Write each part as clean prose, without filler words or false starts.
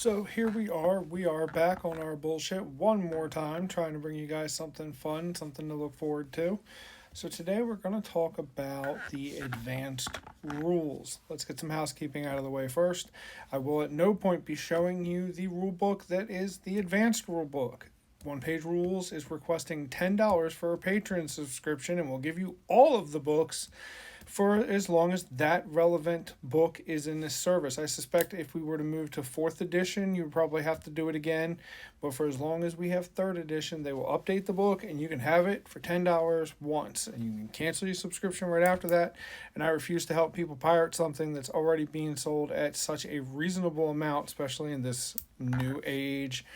So here we are. We are back on our bullshit one more time, trying to bring you guys something fun, something to look forward to. So today we're going to talk about the advanced rules. Let's get some housekeeping out of the way first. I will at no point be showing you the rule book that is the advanced rule book. One Page Rules is requesting $10 for a Patreon subscription, and we'll give you all of the books for as long as that relevant book is in this service. I suspect if we were to move to 4th edition, you would probably have to do it again. But for as long as we have 3rd edition, they will update the book and you can have it for $10 once. And you can cancel your subscription right after that. And I refuse to help people pirate something that's already being sold at such a reasonable amount, especially in this new age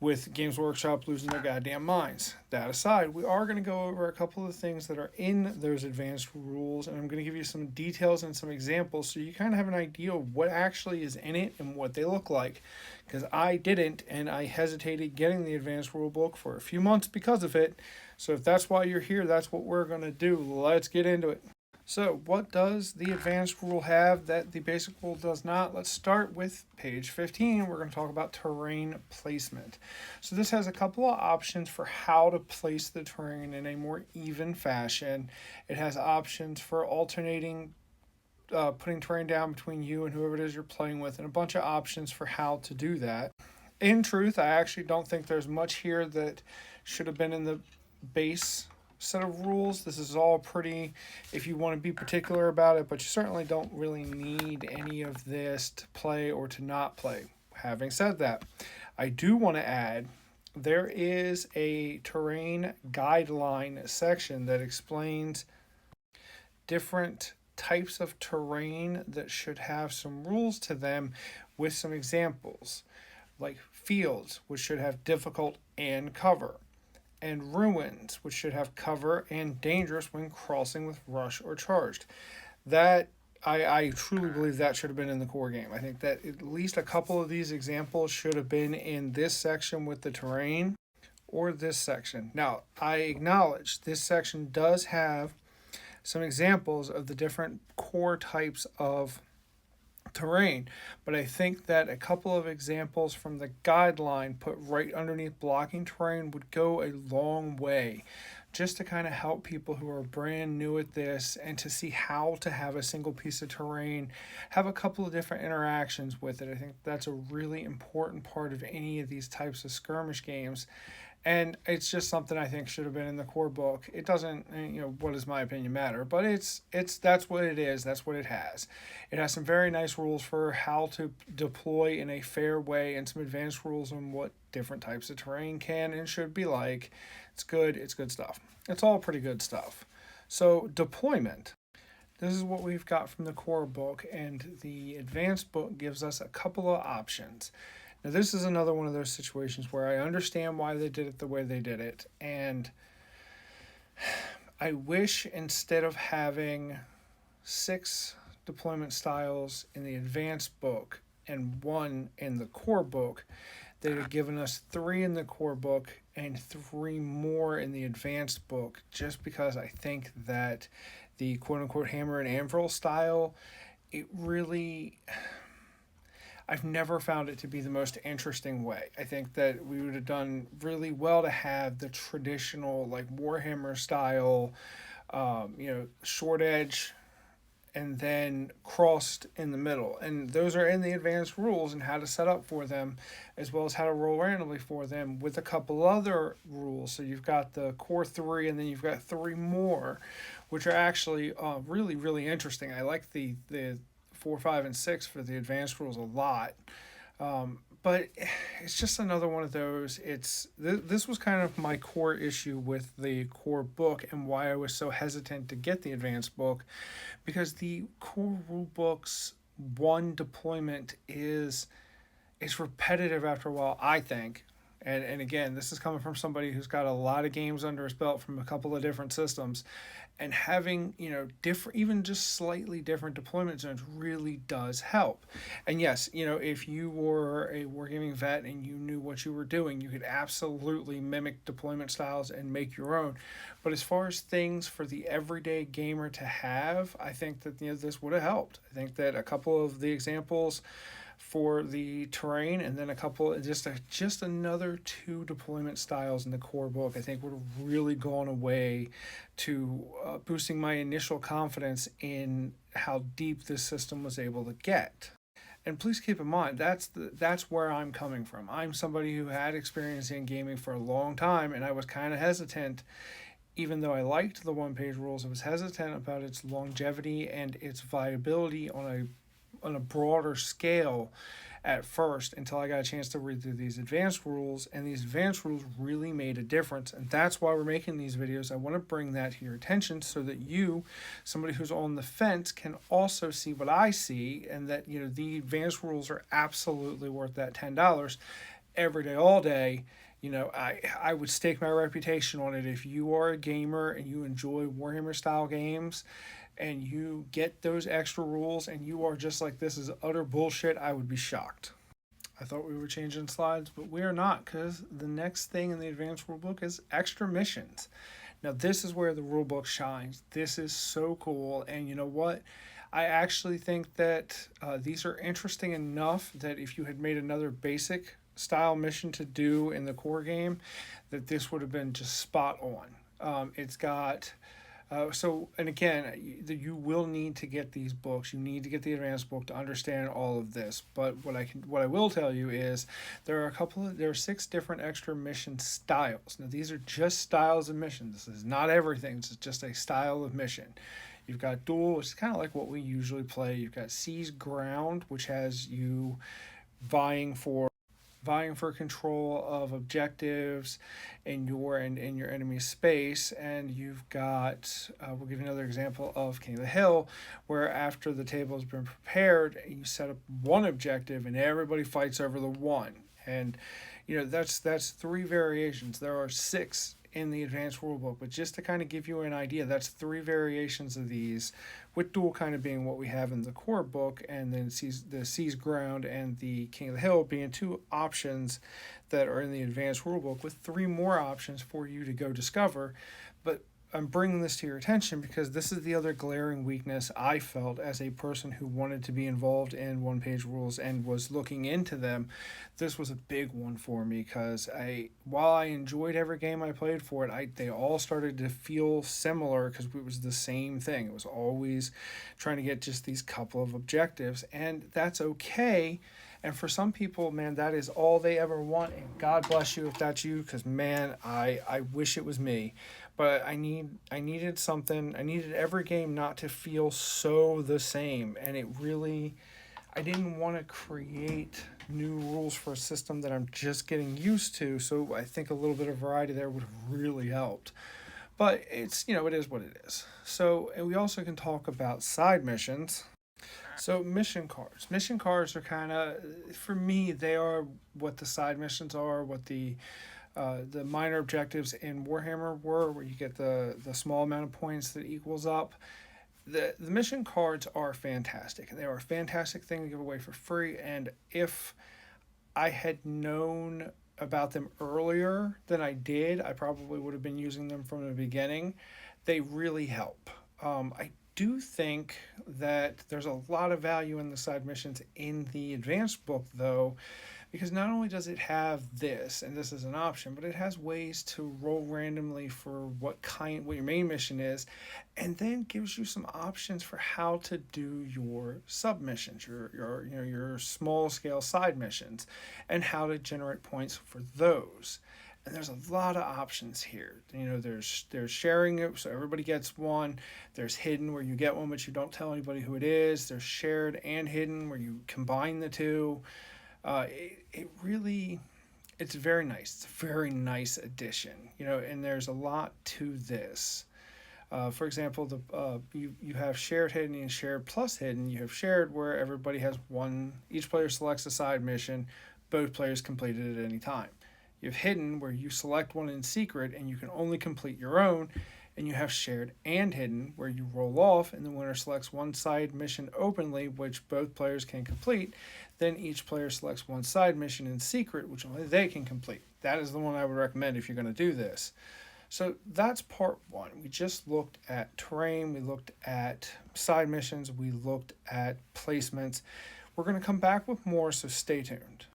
with Games Workshop losing their goddamn minds. That aside, we are going to go over a couple of things that are in those advanced rules, and I'm going to give you some details and some examples so you kind of have an idea of what actually is in it and what they look like. Because I didn't, and I hesitated getting the advanced rule book for a few months because of it. So if that's why you're here, that's what we're going to do. Let's get into it. So what does the advanced rule have that the basic rule does not? Let's start with page 15. We're going to talk about terrain placement. So this has a couple of options for how to place the terrain in a more even fashion. It has options for alternating putting terrain down between you and whoever it is you're playing with, and a bunch of options for how to do that. In truth, I actually don't think there's much here that should have been in the base set of rules. This is all pretty, if you want to be particular about it, but you certainly don't really need any of this to play or to not play. Having said that, I do want to add there is a terrain guideline section that explains different types of terrain that should have some rules to them with some examples, like fields, which should have difficult and cover, and ruins, which should have cover and dangerous when crossing with rush or charged. That I truly believe that should have been in the core game. I think that at least a couple of these examples should have been in this section with the terrain or this section. Now, I acknowledge this section does have some examples of the different core types of terrain, but I think that a couple of examples from the guideline put right underneath blocking terrain would go a long way, just to kind of help people who are brand new at this and to see how to have a single piece of terrain have a couple of different interactions with it. I think that's a really important part of any of these types of skirmish games. And it's just something I think should have been in the core book. It doesn't, what does my opinion matter? But it's that's what it is. That's what it has. It has some very nice rules for how to deploy in a fair way, and some advanced rules on what different types of terrain can and should be like. It's good. It's good stuff. It's all pretty good stuff. So deployment. This is what we've got from the core book, and the advanced book gives us a couple of options. Now, this is another one of those situations where I understand why they did it the way they did it. And I wish instead of having 6 deployment styles in the advanced book and 1 in the core book, they'd have given us 3 in the core book and 3 more in the advanced book, just because I think that the quote-unquote hammer and anvil style, it really... I've never found it to be the most interesting way. I think that we would have done really well to have the traditional, like Warhammer style, short edge, and then crossed in the middle. And those are in the advanced rules and how to set up for them, as well as how to roll randomly for them, with a couple other rules. So you've got the core 3, and then you've got 3 more, which are actually really, really interesting. I like the 4, 5, and 6 for the advanced rules a lot. But it's just another one of those. This was kind of my core issue with the core book and why I was so hesitant to get the advanced book, because the core rule book's one deployment is repetitive after a while, I think. And again, this is coming from somebody who's got a lot of games under his belt from a couple of different systems, and having, different, even just slightly different deployment zones really does help. And yes, if you were a wargaming vet and you knew what you were doing, you could absolutely mimic deployment styles and make your own. But as far as things for the everyday gamer to have, I think that this would have helped. I think that a couple of the examples for the terrain, and then a couple, just another 2 deployment styles in the core book, I think would have really gone away to boosting my initial confidence in how deep this system was able to get. And please keep in mind, that's where I'm coming from. I'm somebody who had experience in gaming for a long time, and I was kind of hesitant. Even though I liked the one-page rules, I was hesitant about its longevity and its viability on a broader scale at first, until I got a chance to read through these advanced rules, and these advanced rules really made a difference. And that's why we're making these videos. I want to bring that to your attention so that you, somebody who's on the fence, can also see what I see, and that, you know, the advanced rules are absolutely worth that $10 every day, all day. You know, I would stake my reputation on it. If you are a gamer and you enjoy Warhammer style games and you get those extra rules and you are just like, this is utter bullshit, I would be shocked. I thought we were changing slides, but we are not, because the next thing in the advanced rulebook is extra missions. Now, this is where the rulebook shines. This is so cool, and you know what? I actually think that these are interesting enough that if you had made another basic style mission to do in the core game, that this would have been just spot on. It's got and again, you will need to get these books. You need to get the advanced book to understand all of this. But what I will tell you is there are 6 different extra mission styles. Now, these are just styles of missions. This is not everything. It's just a style of mission. You've got duel, which is kind of like what we usually play. You've got seize ground, which has you vying for control of objectives in your enemy's space. And you've got we'll give you another example of King of the Hill, where after the table has been prepared, you set up one objective and everybody fights over the one. And you know, that's 3 variations. There are 6 in the advanced rulebook, but just to kind of give you an idea, that's 3 variations of these, with duel kind of being what we have in the core book, and then the seize ground and the King of the Hill being 2 options that are in the advanced rulebook, with 3 more options for you to go discover. But I'm bringing this to your attention because this is the other glaring weakness I felt as a person who wanted to be involved in one-page rules and was looking into them. This was a big one for me because while I enjoyed every game I played for it, they all started to feel similar because it was the same thing. It was always trying to get just these couple of objectives, and that's okay. And for some people, man, that is all they ever want. And God bless you if that's you, because, man, I wish it was me. But I needed something. I needed every game not to feel so the same. And I didn't want to create new rules for a system that I'm just getting used to. So I think a little bit of variety there would have really helped. But it is what it is. So, and we also can talk about side missions. So mission cards. Mission cards are kind of, for me, they are what the side missions are, what the minor objectives in Warhammer were, where you get the small amount of points that equals up. The mission cards are fantastic, and they are a fantastic thing to give away for free. And if I had known about them earlier than I did, I probably would have been using them from the beginning. They really help. I do think that there's a lot of value in the side missions in the advanced book, though, because not only does it have this, and this is an option, but it has ways to roll randomly for what your main mission is, and then gives you some options for how to do your submissions, your small scale side missions, and how to generate points for those. And there's a lot of options here. There's sharing it, so everybody gets one. There's hidden, where you get one but you don't tell anybody who it is. There's shared and hidden, where you combine the 2. It's very nice. It's a very nice addition. And there's a lot to this. For example, you have shared, hidden, and shared plus hidden. You have shared, where everybody has one. Each player selects a side mission. Both players complete it at any time. You have hidden, where you select one in secret and you can only complete your own. And you have shared and hidden, where you roll off and the winner selects one side mission openly, which both players can complete. Then each player selects one side mission in secret, which only they can complete. That is the one I would recommend if you're going to do this. So that's part 1. We just looked at terrain, we looked at side missions, we looked at placements. We're going to come back with more, so stay tuned.